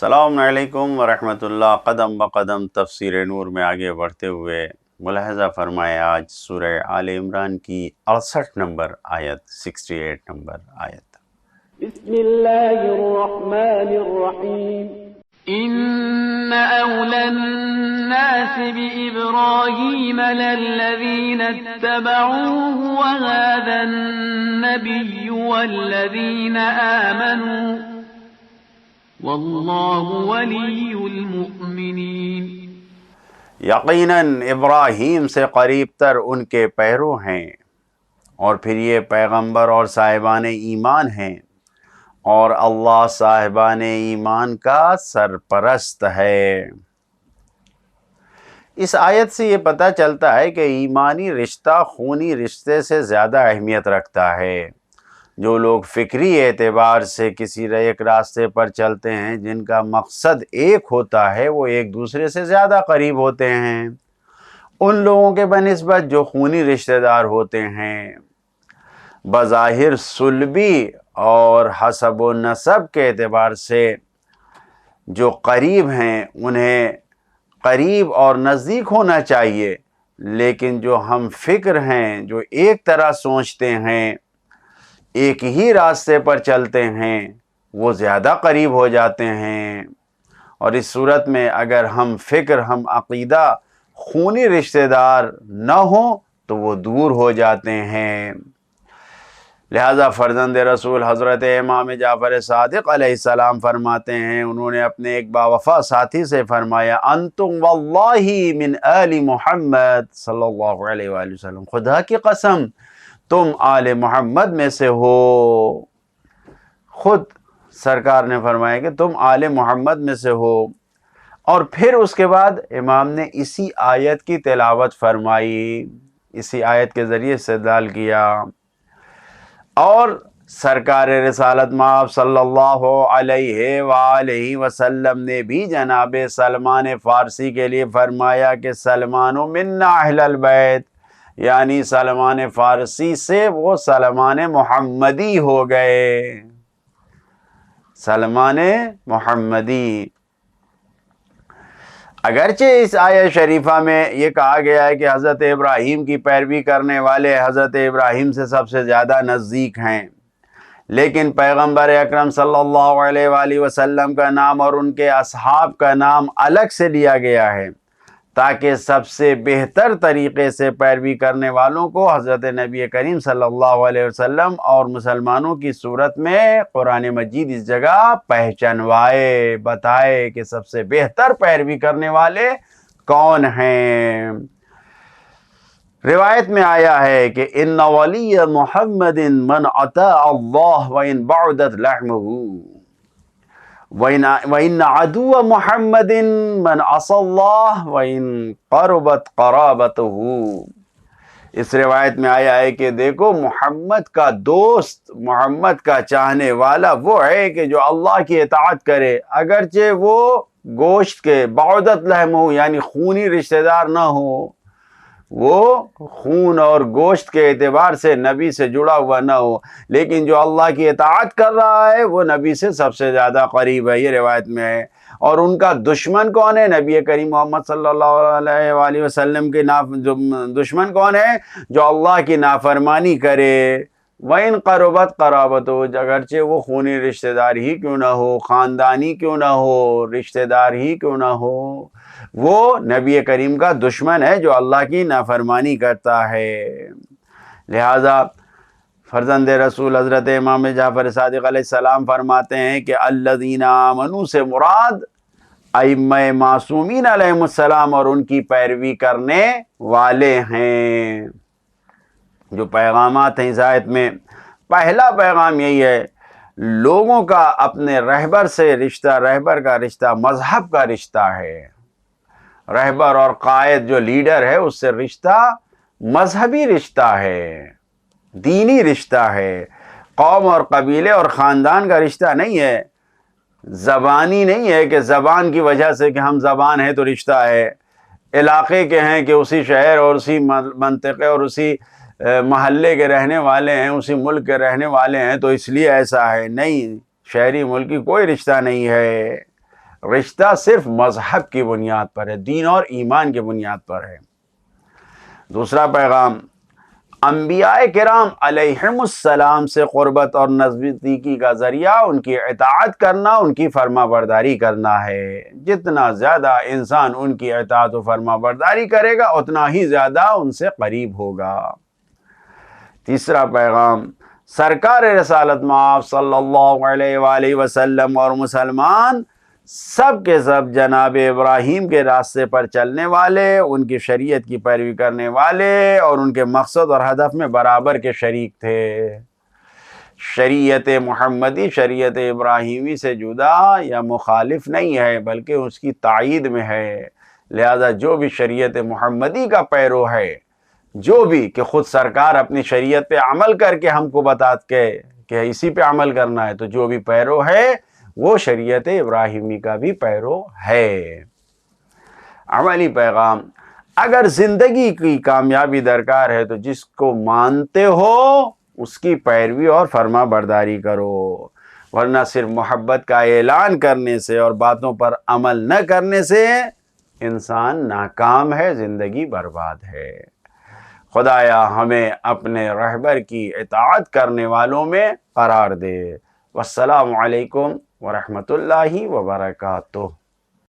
السلام علیکم ورحمۃ اللہ۔ قدم بقدم تفسیر نور میں آگے بڑھتے ہوئے ملاحظہ فرمائے آج سورہ آل عمران کی 68 نمبر آیت، 68 نمبر آیت۔ بسم اللہ الرحمن الرحیم ان اولى الناس بإبراہیم للذین اتبعوه وهذا النبی والذین آمنوا واللہ ولی المؤمنین۔ یقیناً ابراہیم سے قریب تر ان کے پیرو ہیں، اور پھر یہ پیغمبر اور صاحبان ایمان ہیں، اور اللہ صاحبان ایمان کا سرپرست ہے۔ اس آیت سے یہ پتہ چلتا ہے کہ ایمانی رشتہ خونی رشتے سے زیادہ اہمیت رکھتا ہے۔ جو لوگ فکری اعتبار سے کسی ایک راستے پر چلتے ہیں جن کا مقصد ایک ہوتا ہے، وہ ایک دوسرے سے زیادہ قریب ہوتے ہیں ان لوگوں کے بنسبت جو خونی رشتہ دار ہوتے ہیں۔ بظاہر صلبی اور حسب و نسب کے اعتبار سے جو قریب ہیں انہیں قریب اور نزدیک ہونا چاہیے، لیکن جو ہم فکر ہیں، جو ایک طرح سوچتے ہیں، ایک ہی راستے پر چلتے ہیں، وہ زیادہ قریب ہو جاتے ہیں۔ اور اس صورت میں اگر ہم فکر، ہم عقیدہ خونی رشتہ دار نہ ہوں تو وہ دور ہو جاتے ہیں۔ لہذا فرزند رسول حضرت امام جعفر صادق علیہ السلام فرماتے ہیں، انہوں نے اپنے ایک باوفا ساتھی سے فرمایا، انتم واللہ من آل محمد صلی اللہ علیہ وآلہ وسلم، خدا کی قسم تم آل محمد میں سے ہو۔ خود سرکار نے فرمایا کہ تم آل محمد میں سے ہو، اور پھر اس کے بعد امام نے اسی آیت کی تلاوت فرمائی، اسی آیت کے ذریعے استدلال کیا، اور سرکار رسالت مآب صلی اللہ علیہ وآلہ وسلم نے بھی جناب سلمان فارسی کے لیے فرمایا کہ سلمان منا اہل البیت، یعنی سلمان فارسی سے وہ سلمان محمدی ہو گئے، سلمان محمدی۔ اگرچہ اس آیت شریفہ میں یہ کہا گیا ہے کہ حضرت ابراہیم کی پیروی کرنے والے حضرت ابراہیم سے سب سے زیادہ نزدیک ہیں، لیکن پیغمبر اکرم صلی اللہ علیہ وآلہ وسلم کا نام اور ان کے اصحاب کا نام الگ سے لیا گیا ہے تاکہ سب سے بہتر طریقے سے پیروی کرنے والوں کو حضرت نبی کریم صلی اللہ علیہ وسلم اور مسلمانوں کی صورت میں قرآن مجید اس جگہ پہچنوائے، بتائے کہ سب سے بہتر پیروی کرنے والے کون ہیں۔ روایت میں آیا ہے کہ ان ولی محمد من اطاع اللہ وان بعدت لحمہ وَإِنَّ عَدُوَّ مُحَمَّدٍ مَنْ عَصَى اللَّهَ وَإِنْ قَرُبَتْ قَرَابَتُهُ۔ اس روایت میں آیا ہے کہ دیکھو، محمد کا دوست، محمد کا چاہنے والا وہ ہے کہ جو اللہ کی اطاعت کرے، اگرچہ وہ گوشت کے بعدت لحم ہو، یعنی خونی رشتہ دار نہ ہو، وہ خون اور گوشت کے اعتبار سے نبی سے جڑا ہوا نہ ہو، لیکن جو اللہ کی اطاعت کر رہا ہے وہ نبی سے سب سے زیادہ قریب ہے، یہ روایت میں ہے۔ اور ان کا دشمن کون ہے؟ نبی کریم محمد صلی اللہ علیہ وآلہ وسلم کے دشمن کون ہے؟ جو اللہ کی نافرمانی کرے۔ وَإِنْ قَرُبَتْ قَرَابَتُهُ، اگرچہ وہ خونی رشتہ دار ہی کیوں نہ ہو، خاندانی کیوں نہ ہو، رشتہ دار ہی کیوں نہ ہو، وہ نبی کریم کا دشمن ہے جو اللہ کی نافرمانی کرتا ہے۔ لہذا فرزند رسول حضرت امام جعفر صادق علیہ السلام فرماتے ہیں کہ الذین آمنوا سے مراد ائمہ معصومین علیہم السلام اور ان کی پیروی کرنے والے ہیں۔ جو پیغامات ہیں اس آیت میں، پہلا پیغام یہی ہے، لوگوں کا اپنے رہبر سے رشتہ، رہبر کا رشتہ مذہب کا رشتہ ہے۔ رہبر اور قائد جو لیڈر ہے اس سے رشتہ مذہبی رشتہ ہے، دینی رشتہ ہے، قوم اور قبیلے اور خاندان کا رشتہ نہیں ہے، زبانی نہیں ہے کہ زبان کی وجہ سے کہ ہم زبان ہیں تو رشتہ ہے، علاقے کے ہیں کہ اسی شہر اور اسی منطقے اور اسی محلے کے رہنے والے ہیں، اسی ملک کے رہنے والے ہیں تو اس لیے ایسا ہے، نہیں، شہری ملکی کوئی رشتہ نہیں ہے۔ رشتہ صرف مذہب کی بنیاد پر ہے، دین اور ایمان کی بنیاد پر ہے۔ دوسرا پیغام، انبیاء کرام علیہم السلام سے قربت اور نزدیکی کا ذریعہ ان کی اطاعت کرنا، ان کی فرما برداری کرنا ہے۔ جتنا زیادہ انسان ان کی اطاعت و فرما برداری کرے گا اتنا ہی زیادہ ان سے قریب ہوگا۔ تیسرا پیغام، سرکار رسالت مآب صلی اللہ علیہ وآلہ وسلم اور مسلمان سب کے سب جناب ابراہیم کے راستے پر چلنے والے، ان کی شریعت کی پیروی کرنے والے اور ان کے مقصد اور ہدف میں برابر کے شریک تھے۔ شریعت محمدی شریعت ابراہیمی سے جدا یا مخالف نہیں ہے بلکہ اس کی تائید میں ہے۔ لہذا جو بھی شریعت محمدی کا پیرو ہے، جو بھی کہ خود سرکار اپنی شریعت پہ عمل کر کے ہم کو بتات کے کہ اسی پہ عمل کرنا ہے، تو جو بھی پیرو ہے وہ شریعت ابراہیمی کا بھی پیرو ہے۔ عملی پیغام، اگر زندگی کی کامیابی درکار ہے تو جس کو مانتے ہو اس کی پیروی اور فرما برداری کرو، ورنہ صرف محبت کا اعلان کرنے سے اور باتوں پر عمل نہ کرنے سے انسان ناکام ہے، زندگی برباد ہے۔ خدایا ہمیں اپنے رہبر کی اطاعت کرنے والوں میں قرار دے۔ والسلام علیکم ورحمۃ اللہ وبرکاتہ۔